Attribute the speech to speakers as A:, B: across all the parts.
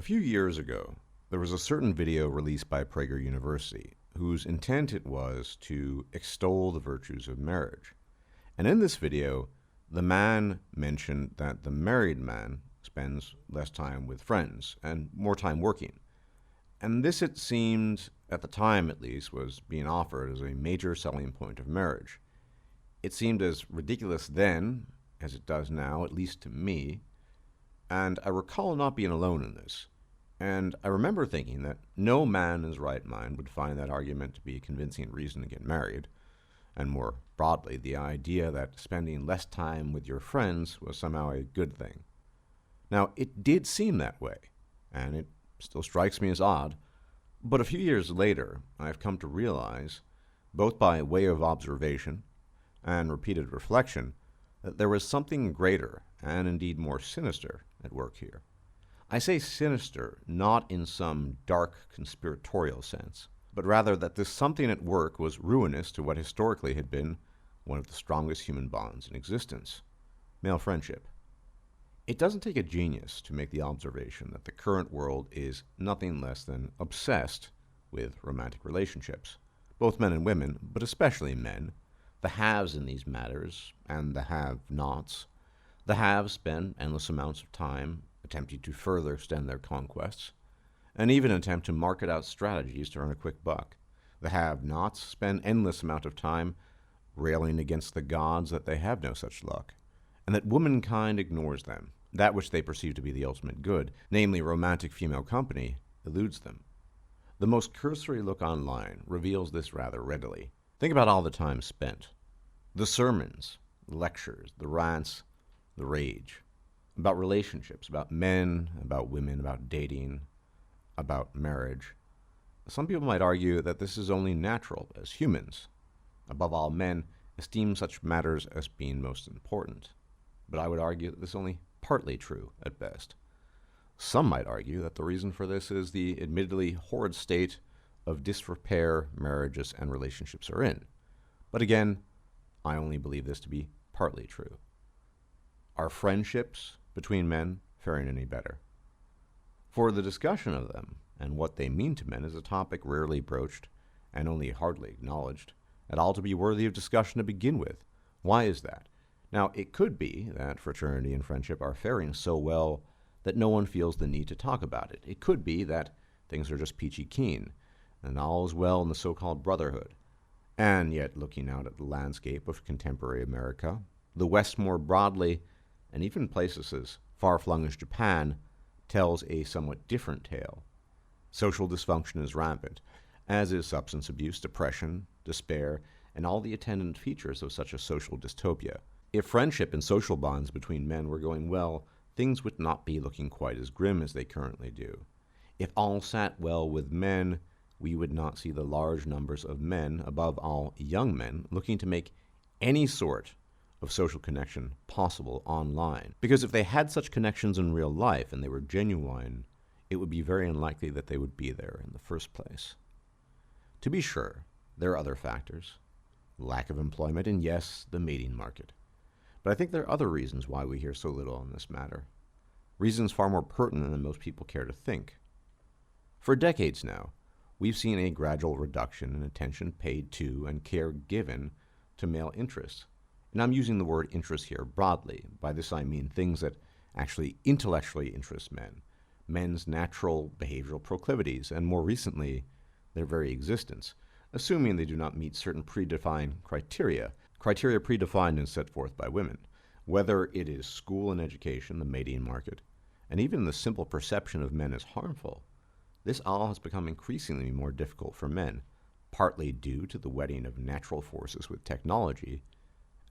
A: A few years ago, there was a certain video released by Prager University whose intent it was to extol the virtues of marriage. And in this video, the man mentioned that the married man spends less time with friends and more time working. And this, it seemed, at the time at least, was being offered as a major selling point of marriage. It seemed as ridiculous then as it does now, at least to me, and I recall not being alone in this. And I remember thinking that no man in his right mind would find that argument to be a convincing reason to get married, and more broadly, the idea that spending less time with your friends was somehow a good thing. Now, it did seem that way, and it still strikes me as odd, but a few years later, I've come to realize, both by way of observation and repeated reflection, that there was something greater, and indeed more sinister, at work here. I say sinister not in some dark conspiratorial sense, but rather that this something at work was ruinous to what historically had been one of the strongest human bonds in existence, male friendship. It doesn't take a genius to make the observation that the current world is nothing less than obsessed with romantic relationships, both men and women, but especially men, the haves in these matters and the have-nots. The haves spend endless amounts of time attempting to further extend their conquests, and even attempt to market out strategies to earn a quick buck. The have-nots spend endless amount of time railing against the gods that they have no such luck, and that womankind ignores them. That which they perceive to be the ultimate good, namely romantic female company, eludes them. The most cursory look online reveals this rather readily. Think about all the time spent. The sermons, the lectures, the rants, the rage, about relationships, about men, about women, about dating, about marriage. Some people might argue that this is only natural, as humans, above all men, esteem such matters as being most important. But I would argue that this is only partly true at best. Some might argue that the reason for this is the admittedly horrid state of disrepair marriages and relationships are in. But again, I only believe this to be partly true. Are friendships between men faring any better? For the discussion of them and what they mean to men is a topic rarely broached and only hardly acknowledged at all to be worthy of discussion to begin with. Why is that? Now, it could be that fraternity and friendship are faring so well that no one feels the need to talk about it. It could be that things are just peachy keen and all is well in the so-called brotherhood. And yet, looking out at the landscape of contemporary America, the West more broadly, and even places as far-flung as Japan, tells a somewhat different tale. Social dysfunction is rampant, as is substance abuse, depression, despair, and all the attendant features of such a social dystopia. If friendship and social bonds between men were going well, things would not be looking quite as grim as they currently do. If all sat well with men, we would not see the large numbers of men, above all young men, looking to make any sort of social connection possible online. Because if they had such connections in real life and they were genuine, it would be very unlikely that they would be there in the first place. To be sure, there are other factors. Lack of employment and, yes, the mating market. But I think there are other reasons why we hear so little on this matter. Reasons far more pertinent than most people care to think. For decades now, we've seen a gradual reduction in attention paid to and care given to male interests. And I'm using the word interest here broadly. By this I mean things that actually intellectually interest men, men's natural behavioral proclivities, and more recently, their very existence, assuming they do not meet certain predefined criteria predefined and set forth by women, whether it is school and education, the mating market, and even the simple perception of men as harmful. This all has become increasingly more difficult for men, partly due to the wedding of natural forces with technology,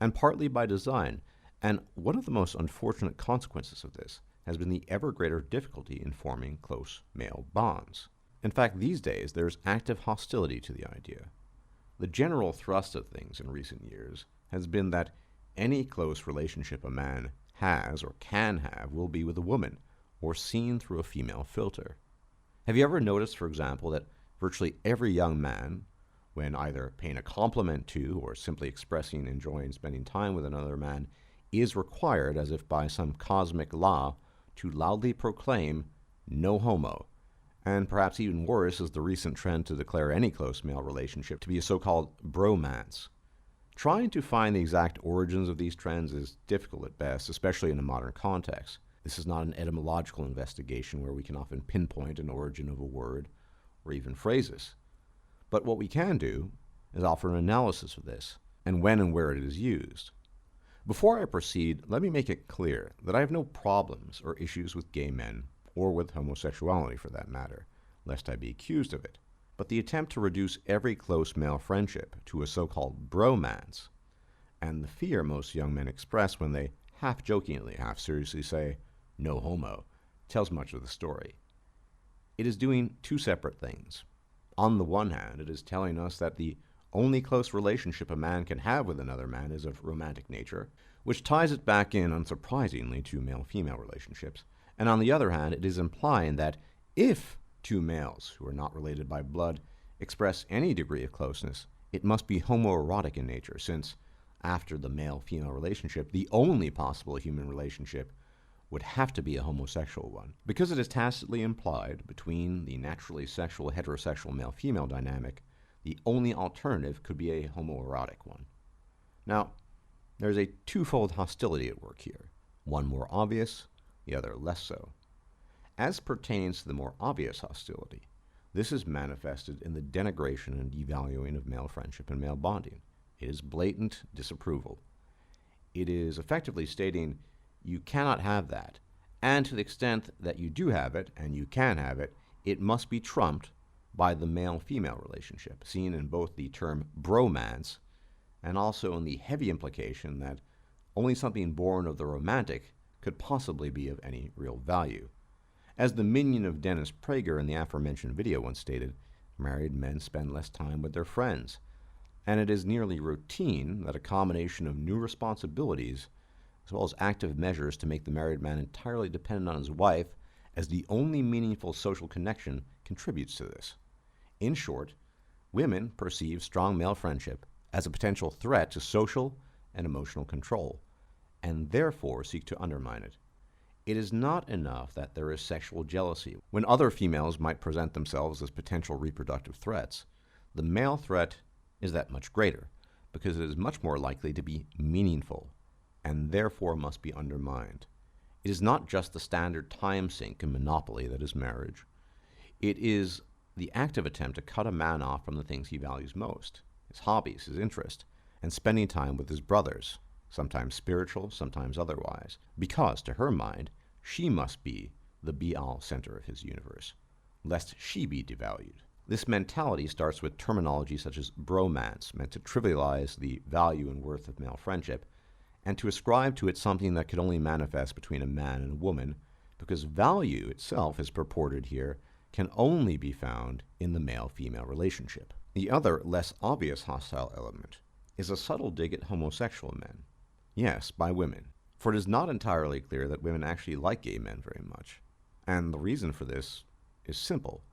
A: and partly by design. And one of the most unfortunate consequences of this has been the ever greater difficulty in forming close male bonds. In fact, these days, there's active hostility to the idea. The general thrust of things in recent years has been that any close relationship a man has or can have will be with a woman, or seen through a female filter. Have you ever noticed, for example, that virtually every young man, when either paying a compliment to or simply expressing enjoying spending time with another man, is required, as if by some cosmic law, to loudly proclaim, no homo. And perhaps even worse is the recent trend to declare any close male relationship to be a so-called bromance. Trying to find the exact origins of these trends is difficult at best, especially in a modern context. This is not an etymological investigation where we can often pinpoint an origin of a word or even phrases. But what we can do is offer an analysis of this, and when and where it is used. Before I proceed, let me make it clear that I have no problems or issues with gay men, or with homosexuality for that matter, lest I be accused of it. But the attempt to reduce every close male friendship to a so-called bromance, and the fear most young men express when they half-jokingly, half-seriously say, no homo, tells much of the story. It is doing two separate things. On the one hand, it is telling us that the only close relationship a man can have with another man is of romantic nature, which ties it back in, unsurprisingly, to male-female relationships. And on the other hand, it is implying that if two males who are not related by blood express any degree of closeness, it must be homoerotic in nature, since after the male-female relationship, the only possible human relationship would have to be a homosexual one, because it is tacitly implied between the naturally sexual heterosexual male-female dynamic, the only alternative could be a homoerotic one. Now, there's a twofold hostility at work here, one more obvious, the other less so. As pertains to the more obvious hostility, this is manifested in the denigration and devaluing of male friendship and male bonding. It is blatant disapproval. It is effectively stating, you cannot have that, and to the extent that you do have it, and you can have it, it must be trumped by the male-female relationship, seen in both the term bromance and also in the heavy implication that only something born of the romantic could possibly be of any real value. As the minion of Dennis Prager in the aforementioned video once stated, married men spend less time with their friends, and it is nearly routine that a combination of new responsibilities as well as active measures to make the married man entirely dependent on his wife as the only meaningful social connection contributes to this. In short, women perceive strong male friendship as a potential threat to social and emotional control, and therefore seek to undermine it. It is not enough that there is sexual jealousy. When other females might present themselves as potential reproductive threats, the male threat is that much greater, because it is much more likely to be meaningful, and therefore must be undermined. It is not just the standard time sink and monopoly that is marriage. It is the active attempt to cut a man off from the things he values most, his hobbies, his interest, and spending time with his brothers, sometimes spiritual, sometimes otherwise, because, to her mind, she must be the be-all center of his universe, lest she be devalued. This mentality starts with terminology such as bromance, meant to trivialize the value and worth of male friendship, and to ascribe to it something that could only manifest between a man and a woman, because value itself, as purported here, can only be found in the male-female relationship. The other, less obvious hostile element is a subtle dig at homosexual men. Yes, by women, for it is not entirely clear that women actually like gay men very much. And the reason for this is simple.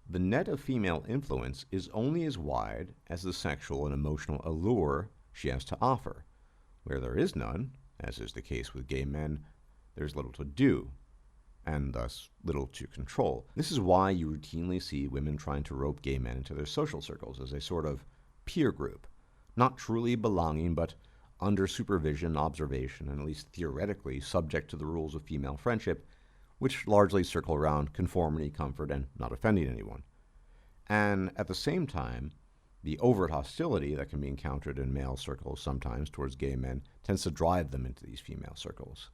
A: The net of female influence is only as wide as the sexual and emotional allure she has to offer. Where there is none, as is the case with gay men, there's little to do, and thus little to control. This is why you routinely see women trying to rope gay men into their social circles as a sort of peer group, not truly belonging, but under supervision, observation, and at least theoretically subject to the rules of female friendship, which largely circle around conformity, comfort, and not offending anyone. And at the same time, the overt hostility that can be encountered in male circles sometimes towards gay men tends to drive them into these female circles.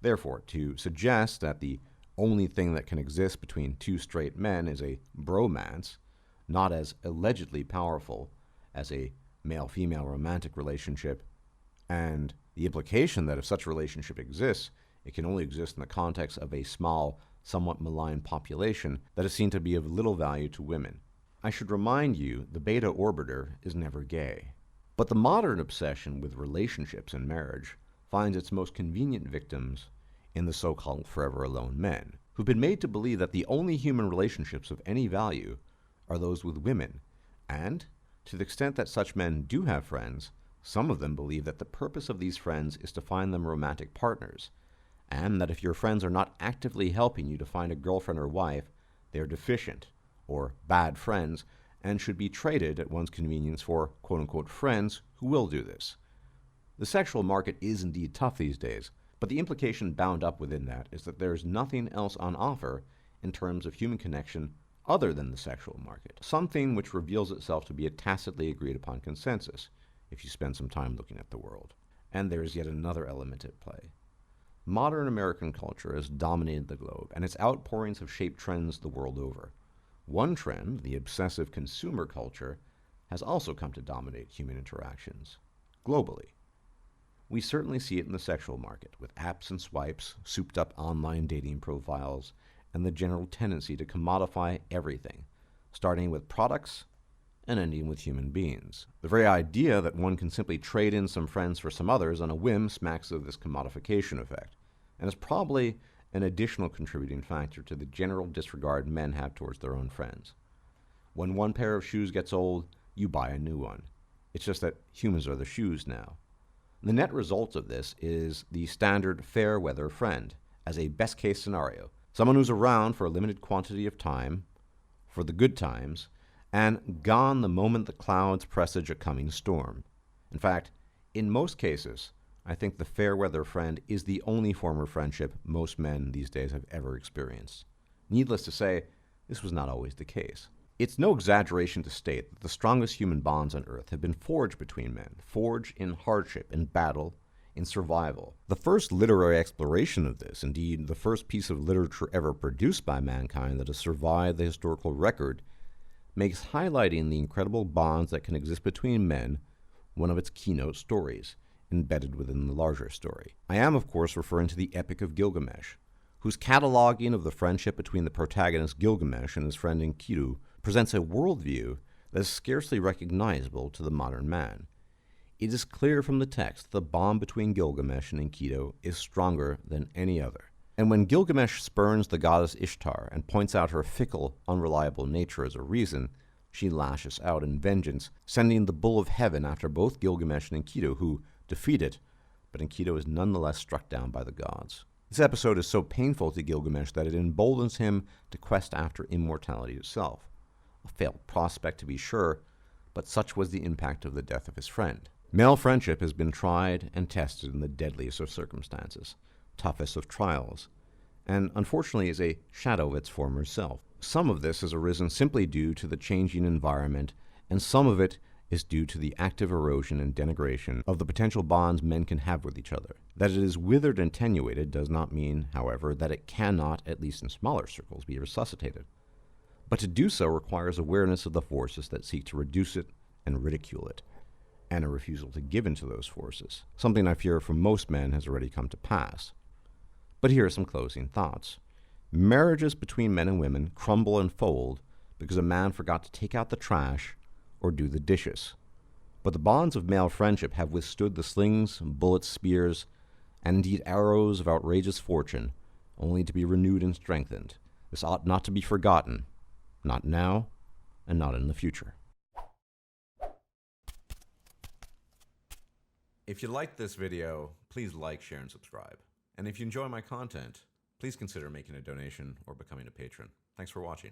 A: Therefore, to suggest that the only thing that can exist between two straight men is a bromance, not as allegedly powerful as a male-female romantic relationship, and the implication that if such a relationship exists, it can only exist in the context of a small, somewhat malign population that is seen to be of little value to women. I should remind you, the beta orbiter is never gay. But the modern obsession with relationships and marriage finds its most convenient victims in the so-called forever alone men, who've been made to believe that the only human relationships of any value are those with women, and, to the extent that such men do have friends, some of them believe that the purpose of these friends is to find them romantic partners, and that if your friends are not actively helping you to find a girlfriend or wife, they are deficient or bad friends and should be traded at one's convenience for quote-unquote friends who will do this. The sexual market is indeed tough these days, but the implication bound up within that is that there is nothing else on offer in terms of human connection other than the sexual market, something which reveals itself to be a tacitly agreed upon consensus if you spend some time looking at the world. And there is yet another element at play. Modern American culture has dominated the globe, and its outpourings have shaped trends the world over. One trend, the obsessive consumer culture, has also come to dominate human interactions, globally. We certainly see it in the sexual market, with apps and swipes, souped-up online dating profiles, and the general tendency to commodify everything, starting with products and ending with human beings. The very idea that one can simply trade in some friends for some others on a whim smacks of this commodification effect, and is probably an additional contributing factor to the general disregard men have towards their own friends. When one pair of shoes gets old, you buy a new one. It's just that humans are the shoes now. The net result of this is the standard fair weather friend as a best case scenario, someone who's around for a limited quantity of time, for the good times, and gone the moment the clouds presage a coming storm. In fact, in most cases, I think the fair weather friend is the only form of friendship most men these days have ever experienced. Needless to say, this was not always the case. It's no exaggeration to state that the strongest human bonds on earth have been forged between men, forged in hardship, in battle, in survival. The first literary exploration of this, indeed the first piece of literature ever produced by mankind that has survived the historical record, makes highlighting the incredible bonds that can exist between men one of its keynote stories, embedded within the larger story. I am, of course, referring to the Epic of Gilgamesh, whose cataloging of the friendship between the protagonist Gilgamesh and his friend Enkidu presents a worldview that is scarcely recognizable to the modern man. It is clear from the text that the bond between Gilgamesh and Enkidu is stronger than any other. And when Gilgamesh spurns the goddess Ishtar and points out her fickle, unreliable nature as a reason, she lashes out in vengeance, sending the bull of heaven after both Gilgamesh and Enkidu, who defeat it, but Enkidu is nonetheless struck down by the gods. This episode is so painful to Gilgamesh that it emboldens him to quest after immortality itself. A failed prospect, to be sure, but such was the impact of the death of his friend. Male friendship has been tried and tested in the deadliest of circumstances, toughest of trials, and unfortunately is a shadow of its former self. Some of this has arisen simply due to the changing environment, and some of it is due to the active erosion and denigration of the potential bonds men can have with each other. That it is withered and attenuated does not mean, however, that it cannot, at least in smaller circles, be resuscitated. But to do so requires awareness of the forces that seek to reduce it and ridicule it, and a refusal to give in to those forces, something I fear for most men has already come to pass. But here are some closing thoughts. Marriages between men and women crumble and fold because a man forgot to take out the trash or do the dishes. But the bonds of male friendship have withstood the slings, bullets, spears, and indeed arrows of outrageous fortune, only to be renewed and strengthened. This ought not to be forgotten, not now, and not in the future. If you liked this video, please like, share, and subscribe. And if you enjoy my content, please consider making a donation or becoming a patron. Thanks for watching.